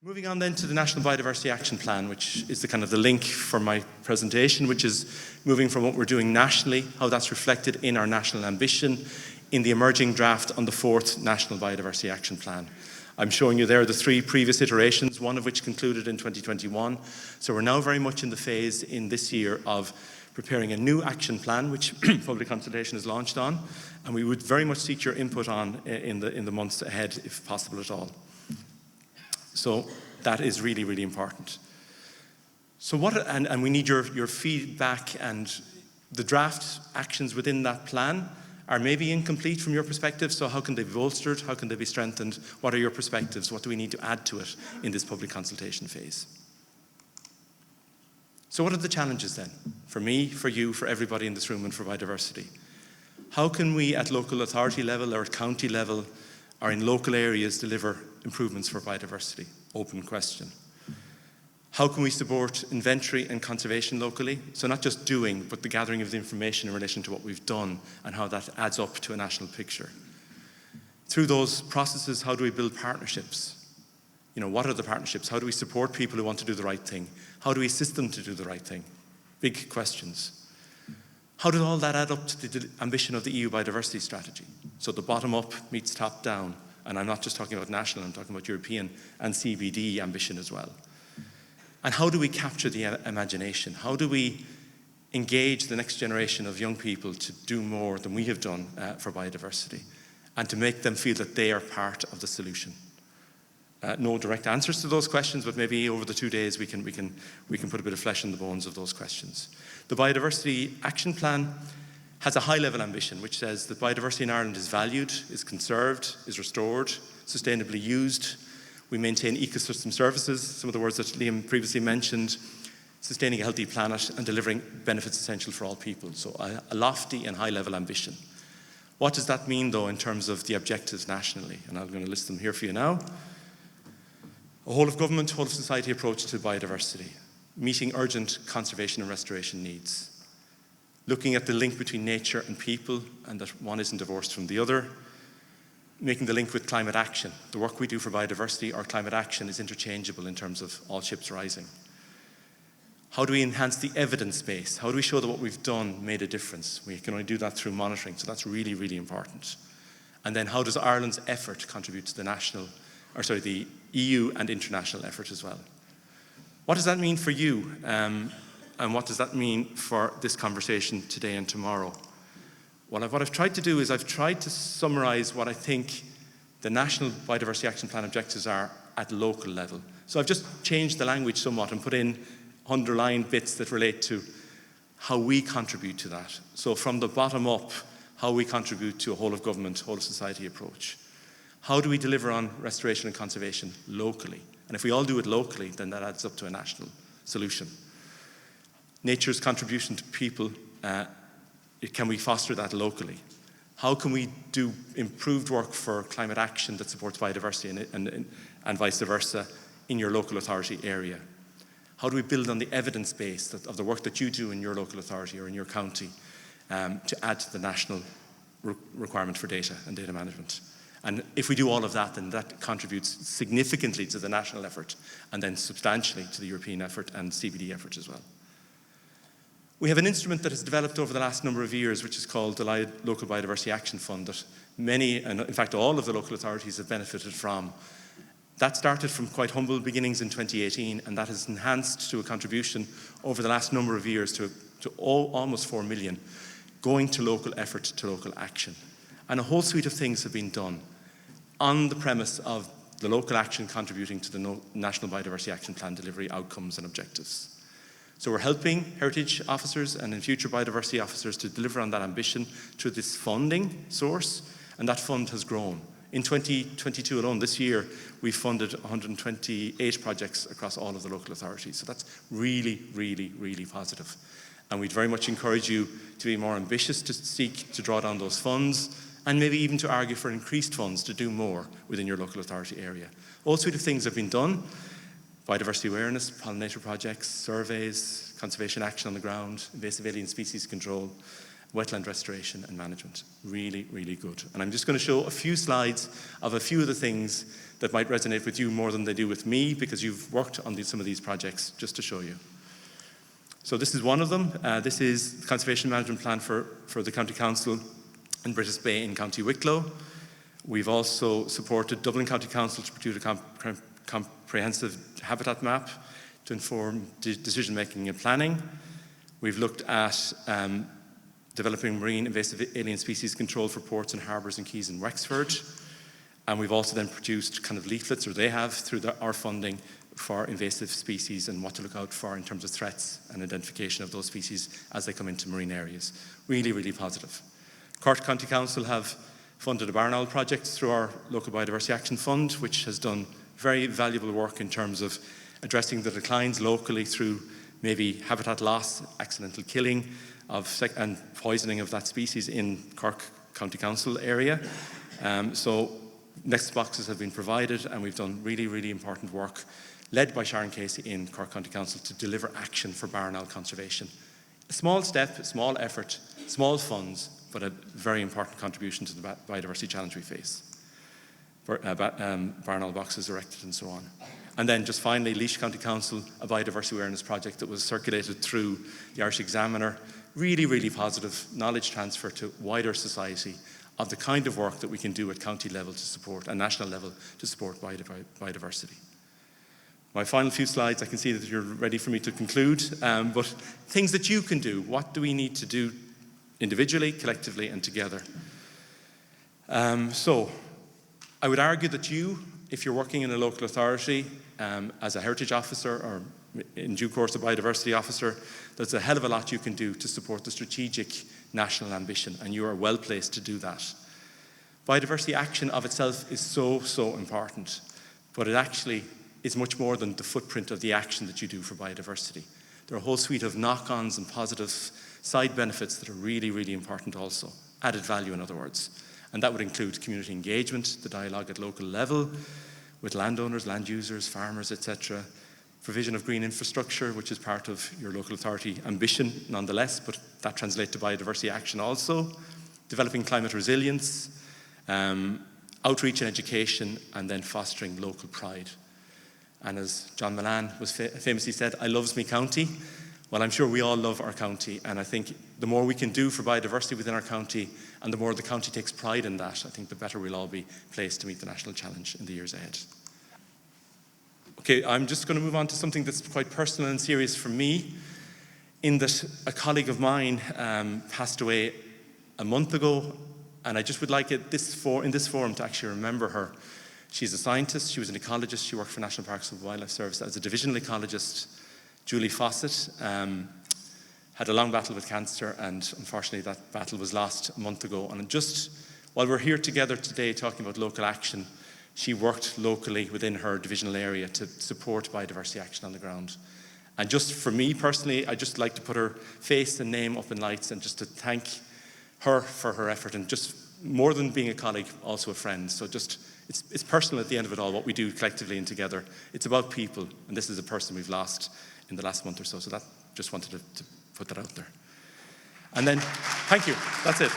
Moving on then to the National Biodiversity Action Plan, which is the link for my presentation, which is moving from what we're doing nationally, how that's reflected in our national ambition, in the emerging draft on the 4th National Biodiversity Action Plan. I'm showing you there the 3 previous iterations, one of which concluded in 2021. So we're now very much in the phase in this year of preparing a new action plan, which public consultation is launched on, and we would very much seek your input on in the months ahead, if possible at all. So that is really, really important. So and we need your feedback, and the draft actions within that plan are maybe incomplete from your perspective, so how can they be bolstered? How can they be strengthened? What are your perspectives? What do we need to add to it in this public consultation phase? So what are the challenges then? For me, for you, for everybody in this room, and for biodiversity? How can we at local authority level or at county level or in local areas deliver improvements for biodiversity? Open question. How can we support inventory and conservation locally? So not just doing, but the gathering of the information in relation to what we've done and how that adds up to a national picture. Through those processes, how do we build partnerships? What are the partnerships? How do we support people who want to do the right thing? How do we assist them to do the right thing? Big questions. How does all that add up to the ambition of the EU biodiversity strategy? So the bottom up meets top down. And I'm not just talking about national, I'm talking about European and CBD ambition as well. And how do we capture the imagination? How do we engage the next generation of young people to do more than we have done for biodiversity, and to make them feel that they are part of the solution? No direct answers to those questions, but maybe over the 2 days we can put a bit of flesh on the bones of those questions. The Biodiversity Action Plan has a high-level ambition which says that biodiversity in Ireland is valued, is conserved, is restored, sustainably used. We maintain ecosystem services, some of the words that Liam previously mentioned, sustaining a healthy planet and delivering benefits essential for all people. So a lofty and high-level ambition. What does that mean, though, in terms of the objectives nationally? And I'm going to list them here for you now. A whole-of-government, whole-of-society approach to biodiversity, meeting urgent conservation and restoration needs, looking at the link between nature and people, and that one isn't divorced from the other, making the link with climate action. The work we do for biodiversity or climate action is interchangeable in terms of all ships rising. How do we enhance the evidence base? How do we show that what we've done made a difference? We can only do that through monitoring, so that's really, really important. And then how does Ireland's effort contribute to the EU and international effort as well? What does that mean for you? And what does that mean for this conversation today and tomorrow? Well, what I've tried to do is I've tried to summarize what I think the National Biodiversity Action Plan objectives are at local level. So I've just changed the language somewhat and put in underlined bits that relate to how we contribute to that. So from the bottom up, how we contribute to a whole-of-government, whole-of-society approach. How do we deliver on restoration and conservation locally? And if we all do it locally, then that adds up to a national solution. Nature's contribution to people, can we foster that locally? How can we do improved work for climate action that supports biodiversity and vice versa in your local authority area? How do we build on the evidence base of the work that you do in your local authority or in your county to add to the national requirement for data and data management? And if we do all of that, then that contributes significantly to the national effort and then substantially to the European effort and CBD effort as well. We have an instrument that has developed over the last number of years, which is called the Local Biodiversity Action Fund, that many, and in fact all of the local authorities have benefited from. That started from quite humble beginnings in 2018, and that has enhanced to a contribution over the last number of years to almost 4 million, going to local effort, to local action. And a whole suite of things have been done on the premise of the local action contributing to the National Biodiversity Action Plan delivery outcomes and objectives. So we're helping heritage officers and in future biodiversity officers to deliver on that ambition through this funding source, and that fund has grown. In 2022 alone, this year, we funded 128 projects across all of the local authorities. So that's really, really, really positive. And we'd very much encourage you to be more ambitious, to seek to draw down those funds, and maybe even to argue for increased funds to do more within your local authority area. All suite of things have been done. Biodiversity awareness, pollinator projects, surveys, conservation action on the ground, invasive alien species control, wetland restoration and management. Really, really good. And I'm just going to show a few slides of a few of the things that might resonate with you more than they do with me, because you've worked on some of these projects, just to show you. So this is one of them. This is the Conservation Management Plan for the County Council in British Bay in County Wicklow. We've also supported Dublin County Council to produce a comprehensive habitat map to inform decision-making and planning. We've looked at developing marine invasive alien species control for ports and harbours and quays in Wexford. And we've also then produced kind of leaflets, or they have, through our funding, for invasive species and what to look out for in terms of threats and identification of those species as they come into marine areas. Really, really positive. Cork County Council have funded a barn owl project through our local Biodiversity Action Fund, which has done very valuable work in terms of addressing the declines locally through maybe habitat loss, accidental killing and poisoning of that species in Cork County Council area. So next boxes have been provided, and we've done really, really important work led by Sharon Casey in Cork County Council to deliver action for barn owl conservation. A small step, a small effort, small funds, but a very important contribution to the biodiversity challenge we face. Barn owl boxes erected and so on. And then just finally, Laois County Council, a biodiversity awareness project that was circulated through the Irish Examiner. Really, really positive knowledge transfer to wider society of the kind of work that we can do at county level to support, and national level to support biodiversity. My final few slides, I can see that you're ready for me to conclude, but things that you can do. What do we need to do individually, collectively, and together? So I would argue that you, if you're working in a local authority as a heritage officer or in due course a biodiversity officer, there's a hell of a lot you can do to support the strategic national ambition, and you are well placed to do that. Biodiversity action of itself is so, so important, but it actually is much more than the footprint of the action that you do for biodiversity. There are a whole suite of knock-ons and positive side benefits that are really, really important also. Added value, in other words. And that would include community engagement, the dialogue at local level with landowners, land users, farmers, etc. Provision of green infrastructure, which is part of your local authority ambition nonetheless, but that translates to biodiversity action also. Developing climate resilience, outreach and education, and then fostering local pride. And as John Milan was famously said, I loves me county. Well, I'm sure we all love our county, and I think the more we can do for biodiversity within our county, and the more the county takes pride in that, I think the better we'll all be placed to meet the national challenge in the years ahead. Okay, I'm just going to move on to something that's quite personal and serious for me, in that a colleague of mine passed away a month ago, and I just would like in this forum to actually remember her. She's a scientist, she was an ecologist, she worked for National Parks and Wildlife Service as a divisional ecologist. Julie Fawcett had a long battle with cancer, and unfortunately that battle was lost a month ago. And just while we're here together today talking about local action, she worked locally within her divisional area to support biodiversity action on the ground. And just for me personally, I'd just like to put her face and name up in lights and just to thank her for her effort, and just more than being a colleague, also a friend. So just, it's personal at the end of it all, what we do collectively and together. It's about people, and this is a person we've lost in the last month or so. So that, just wanted to put that out there. And then, thank you, that's it.